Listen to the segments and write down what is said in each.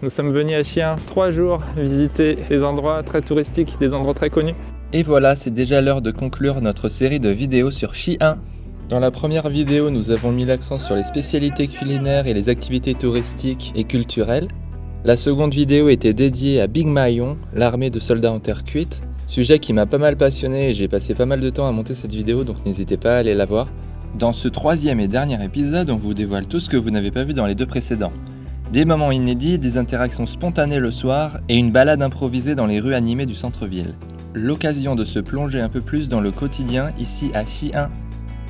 Nous sommes venus à Xi'an 3 jours visiter des endroits très touristiques, des endroits très connus. Et voilà, c'est déjà l'heure de conclure notre série de vidéos sur Xi'an. Dans la première vidéo, nous avons mis l'accent sur les spécialités culinaires et les activités touristiques et culturelles. La seconde vidéo était dédiée à Big Mayon, l'armée de soldats en terre cuite. Sujet qui m'a pas mal passionné et j'ai passé pas mal de temps à monter cette vidéo, donc n'hésitez pas à aller la voir. Dans ce troisième et dernier épisode, on vous dévoile tout ce que vous n'avez pas vu dans les deux précédents. Des moments inédits, des interactions spontanées le soir et une balade improvisée dans les rues animées du centre-ville. L'occasion de se plonger un peu plus dans le quotidien ici à Xi'an.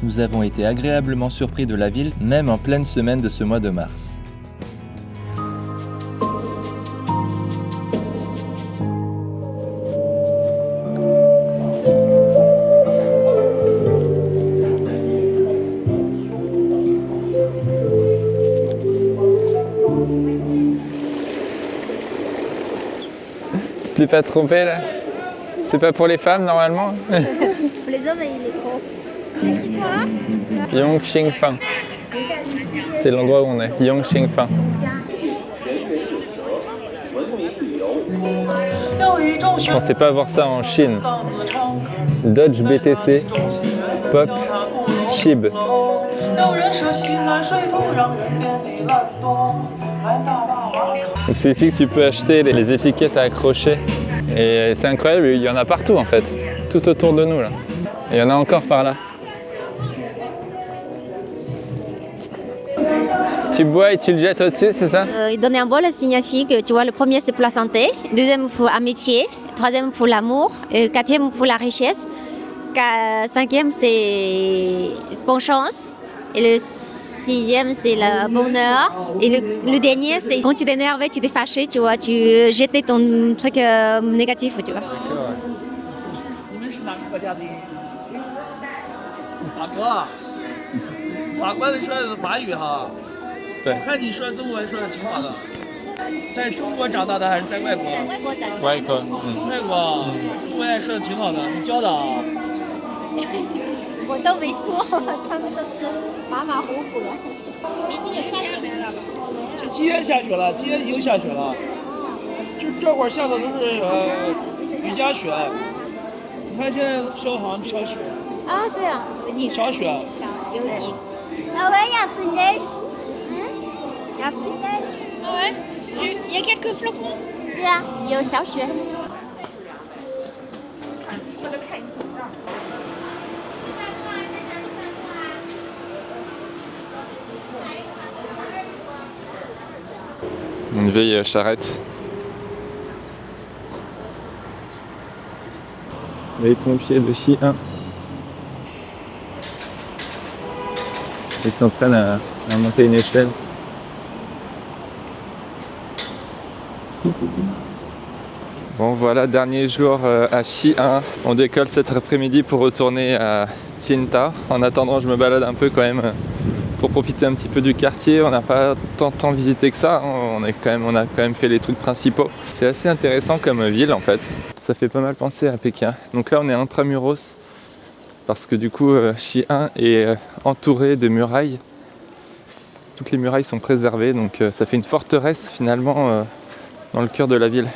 Nous avons été agréablement surpris de la ville, même en pleine semaine de ce mois de mars. Tu t'es pas trompé là? C'est pas pour les femmes normalement? Pour les hommes, il est trop. C'est écrit quoi? Yongxingfang. C'est l'endroit où on est. Yongxingfang. Je pensais pas avoir ça en Chine. Dodge BTC, Pop, Shib. Donc c'est ici que tu peux acheter les étiquettes à accrocher. Et c'est incroyable, il y en a partout en fait, tout autour de nous là. Et il y en a encore par là. Tu bois et tu le jettes au-dessus, c'est ça? Donner un bol signifie que tu vois, le premier c'est pour la santé, le deuxième pour l'amitié, le troisième pour l'amour, et le quatrième pour la richesse, le cinquième c'est bonne chance, et le sixième c'est le bonheur, et le dernier c'est quand tu t'es énervé, tu t'es fâché, tu vois, tu jettes ton truc négatif, tu vois. 大哥，法官的说的是法语哈。对。我看你说中文说的挺好的。在中国长大的还是在外国？在外国长大。外国，外国，中文也说的挺好的，你教的啊？我都没说，他们都是马马虎虎的。明天有下雪没了？就今天下雪了，今天已经下雪了。就这会儿下的都是雨夹雪。你看现在飘好像飘雪。啊，对啊，有点小雪。有点。Ah ouais, il y a un peu de neige. Il y a un peu de neige. Ouais, il y a quelques flocons. 对啊，有小雪。Une vieille charrette. Les pompiers de Xi'an. Ils s'entraînent à monter une échelle. Bon voilà, dernier jour à Xi'an. On décolle cet après-midi pour retourner à Tientao. En attendant, je me balade un peu quand même pour profiter un petit peu du quartier. On n'a pas tant visité que ça, on a quand même fait les trucs principaux. C'est assez intéressant comme ville en fait. Ça fait pas mal penser à Pékin. Donc là on est intramuros parce que du coup Xi'an est entouré de murailles. Toutes les murailles sont préservées, donc ça fait une forteresse finalement dans le cœur de la ville.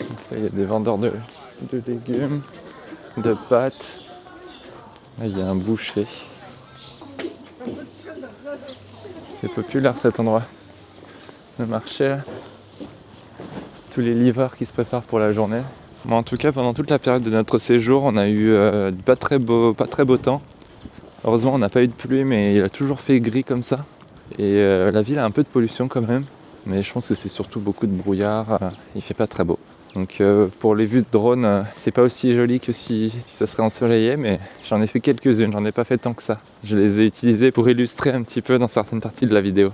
Donc là, il y a des vendeurs de légumes, de pâtes. Là, il y a un boucher. C'est populaire cet endroit. Le marché. Tous les livreurs qui se préparent pour la journée. Bon, en tout cas, pendant toute la période de notre séjour, on a eu pas très beau temps. Heureusement, on n'a pas eu de pluie, mais il a toujours fait gris comme ça. Et la ville a un peu de pollution quand même. Mais je pense que c'est surtout beaucoup de brouillard. Il fait pas très beau. Donc pour les vues de drone, c'est pas aussi joli que si ça serait ensoleillé, mais j'en ai fait quelques-unes, j'en ai pas fait tant que ça. Je les ai utilisées pour illustrer un petit peu dans certaines parties de la vidéo.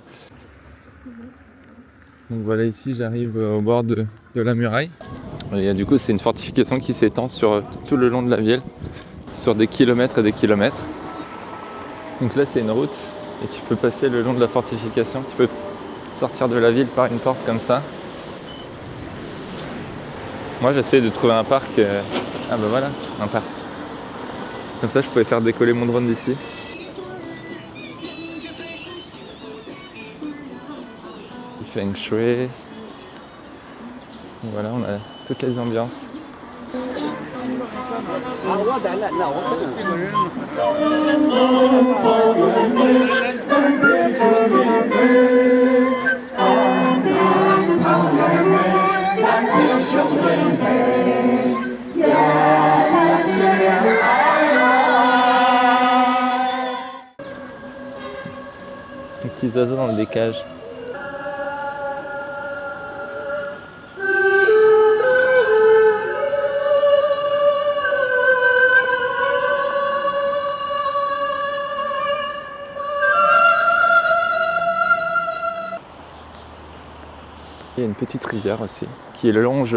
Donc voilà, ici j'arrive au bord de la muraille. Et du coup c'est une fortification qui s'étend sur tout le long de la ville, sur des kilomètres et des kilomètres. Donc là c'est une route et tu peux passer le long de la fortification, tu peux sortir de la ville par une porte comme ça. Moi j'essaie de trouver un parc, ah bah voilà, un parc. Comme ça je pouvais faire décoller mon drone d'ici. feng shui. Voilà, on a toutes les ambiances. Les petits oiseaux dans le décage. Il y a une petite rivière aussi qui longe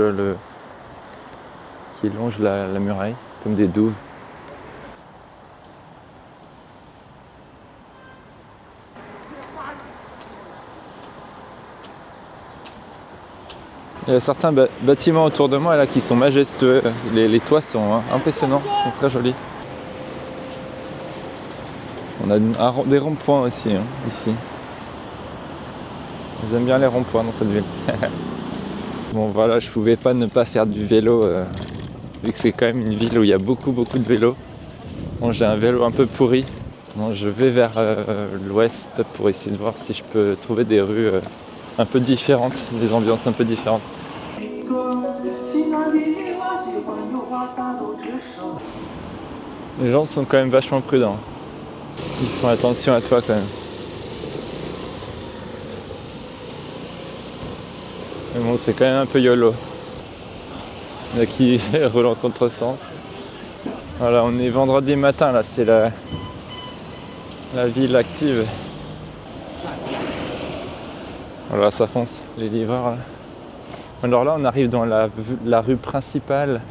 la muraille comme des douves. Il y a certains bâtiments autour de moi là qui sont majestueux. Les toits sont impressionnants, ils sont très jolis. On a des ronds-points aussi ici. Ils aiment bien les ronds-points dans cette ville. Bon voilà, je pouvais pas ne pas faire du vélo vu que c'est quand même une ville où il y a beaucoup de vélos. Bon, j'ai un vélo un peu pourri. Bon, je vais vers l'ouest pour essayer de voir si je peux trouver des rues un peu différentes, des ambiances un peu différentes. Les gens sont quand même vachement prudents. Ils font attention à toi quand même. Mais bon, c'est quand même un peu YOLO. Il y en a qui roulent en contresens. Voilà, on est vendredi matin là, c'est la ville active. Voilà, ça fonce, les livreurs là. Alors là, on arrive dans la rue principale,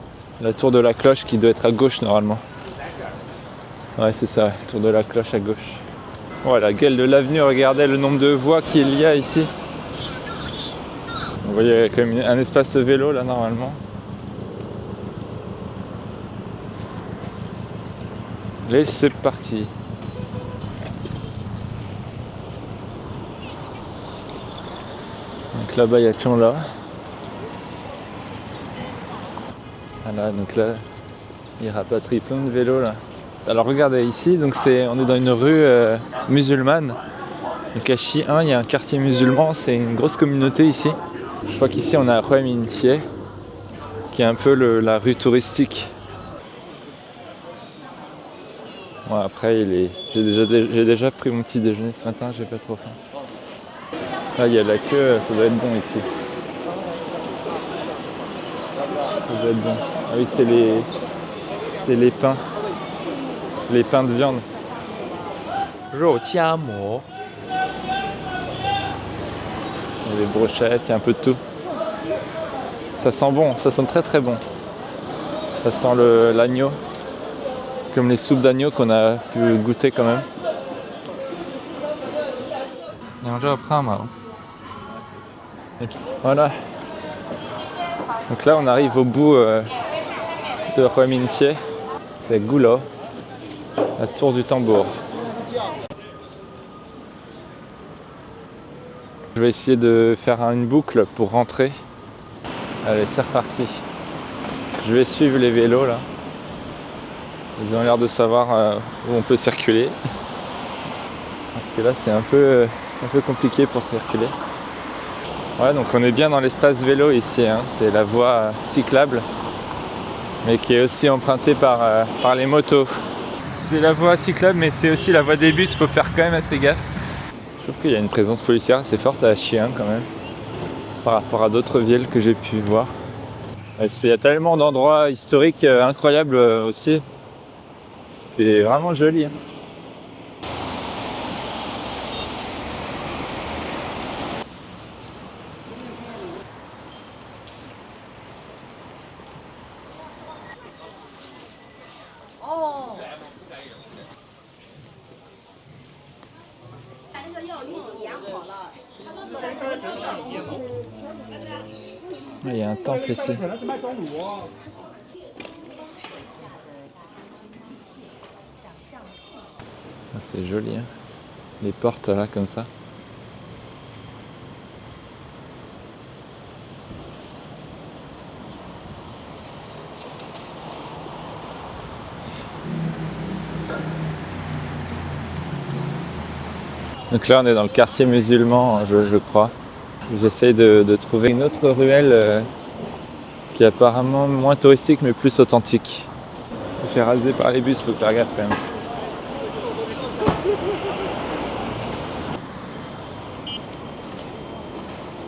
la tour de la cloche qui doit être à gauche normalement. Ouais, c'est ça, tour de la cloche à gauche. Voilà, la gueule de l'avenue, regardez le nombre de voies qu'il y a ici. Vous voyez, il y a quand même un espace vélo là normalement. Et c'est parti. Donc là-bas il y a Chonla. Voilà, donc là il rapatrie plein de vélos là. Alors regardez ici, donc on est dans une rue musulmane. Donc à Xi'an, il y a un quartier musulman, c'est une grosse communauté ici. Je crois qu'ici on a Hue Mintie, qui est un peu la rue touristique. Bon, après j'ai déjà pris mon petit déjeuner ce matin, j'ai pas trop faim. Là il y a la queue, ça doit être bon ici. Ça doit être bon. Ah oui, c'est les pains. Les pains de viande. 肉夹馍 Il y a des brochettes, il y a un peu de tout. Ça sent bon, ça sent très très bon. Ça sent l'agneau. Comme les soupes d'agneau qu'on a pu goûter quand même. Voilà. Donc là on arrive au bout de Hue Mintie. C'est Gulo, la tour du tambour. Je vais essayer de faire une boucle pour rentrer. Allez, c'est reparti. Je vais suivre les vélos là. Ils ont l'air de savoir où on peut circuler. Parce que là c'est un peu compliqué pour circuler. Ouais, donc on est bien dans l'espace vélo ici, hein. C'est la voie cyclable, mais qui est aussi empruntée par les motos. C'est la voie cyclable, mais c'est aussi la voie des bus, il faut faire quand même assez gaffe. Je trouve qu'il y a une présence policière assez forte à Xi'an quand même, par rapport à d'autres villes que j'ai pu voir. Il y a tellement d'endroits historiques incroyables aussi. C'est vraiment joli. Hein. Il y a un temple ici. C'est joli, hein. Les portes là comme ça. Donc là on est dans le quartier musulman, je crois. J'essaye de trouver une autre ruelle qui est apparemment moins touristique mais plus authentique. On se fait raser par les bus, faut faire gaffe quand même.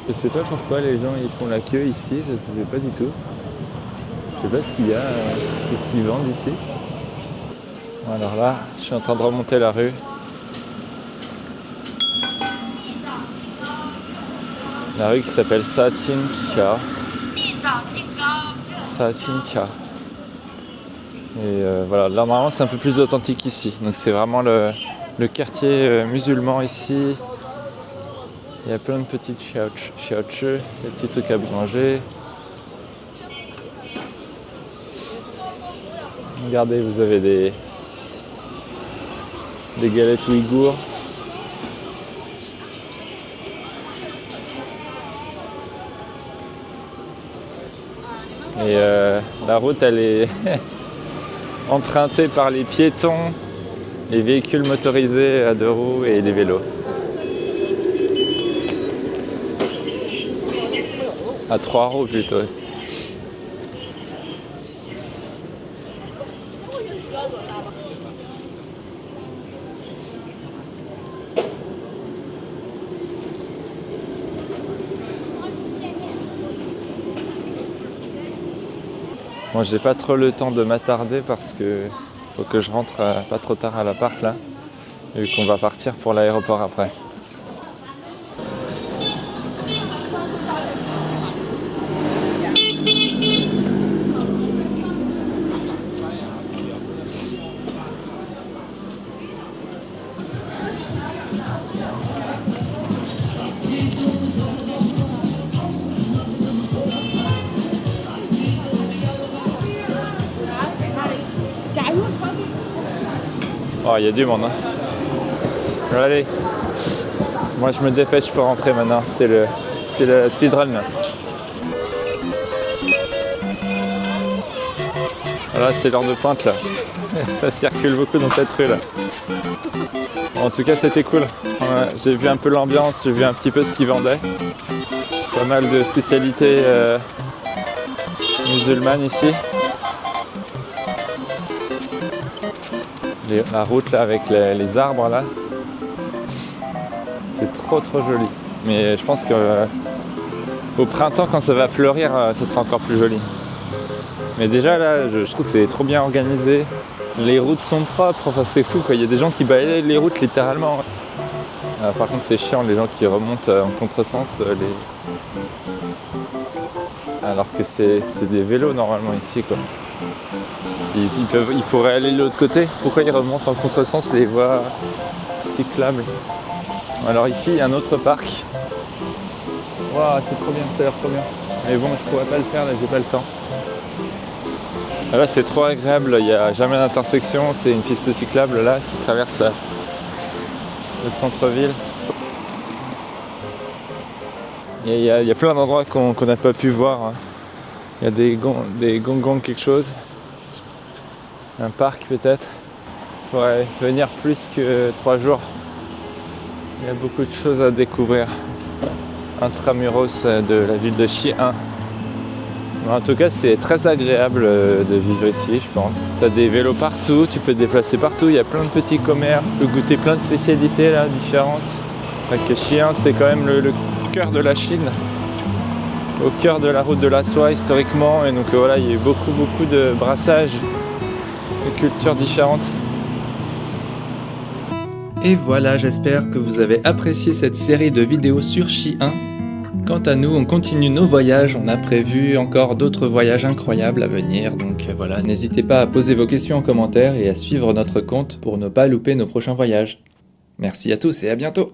Je sais pas pourquoi les gens ils font la queue ici, je sais pas du tout. Je sais pas ce qu'il y a, qu'est-ce qu'ils vendent ici. Alors là, je suis en train de remonter la rue. La rue qui s'appelle Satincha. Satincha. Et voilà, là normalement c'est un peu plus authentique ici. Donc c'est vraiment le quartier musulman ici. Il y a plein de petites xiaochi, des petits trucs à manger. Regardez, vous avez des galettes ouïghours. Et la route, elle est empruntée par les piétons, les véhicules motorisés à 2 roues et les vélos. À 3 roues plutôt. Moi j'ai pas trop le temps de m'attarder parce que faut que je rentre pas trop tard à l'appart là, vu qu'on va partir pour l'aéroport après. Oh, il y a du monde. Hein. Allez, moi je me dépêche pour rentrer maintenant. C'est le speedrun là. Voilà, c'est l'heure de pointe là. Ça circule beaucoup dans cette rue là. En tout cas, c'était cool. J'ai vu un peu l'ambiance, j'ai vu un petit peu ce qu'ils vendaient. Pas mal de spécialités musulmanes ici. La route là avec les arbres là, c'est trop joli. Mais je pense que au printemps quand ça va fleurir, ça sera encore plus joli. Mais déjà là, je trouve que c'est trop bien organisé. Les routes sont propres, enfin c'est fou quoi. Il y a des gens qui balayent les routes littéralement. Par contre c'est chiant les gens qui remontent en contresens alors que c'est des vélos normalement ici quoi. Ils pourraient aller de l'autre côté. Pourquoi ils remontent en contresens les voies cyclables? Alors ici, il y a un autre parc. Waouh, c'est trop bien, ça a l'air trop bien. Mais bon, je pourrais pas le faire, là, j'ai pas le temps. Là, c'est trop agréable, il n'y a jamais d'intersection. C'est une piste cyclable là qui traverse le centre-ville. Il y a plein d'endroits qu'on n'a pas pu voir. Il y a des gongongs quelque chose. Un parc peut-être. Il faudrait venir plus que 3 jours. Il y a beaucoup de choses à découvrir. Intramuros de la ville de Xi'an. En tout cas, c'est très agréable de vivre ici, je pense. Tu as des vélos partout, tu peux te déplacer partout. Il y a plein de petits commerces, tu peux goûter plein de spécialités là, différentes. Xi'an, c'est quand même le cœur de la Chine. Au cœur de la route de la soie historiquement. Et donc voilà, il y a eu beaucoup de brassages. De cultures différentes. Et voilà, j'espère que vous avez apprécié cette série de vidéos sur Xi'an. Quant à nous, on continue nos voyages, on a prévu encore d'autres voyages incroyables à venir, donc voilà, n'hésitez pas à poser vos questions en commentaire et à suivre notre compte pour ne pas louper nos prochains voyages. Merci à tous et à bientôt!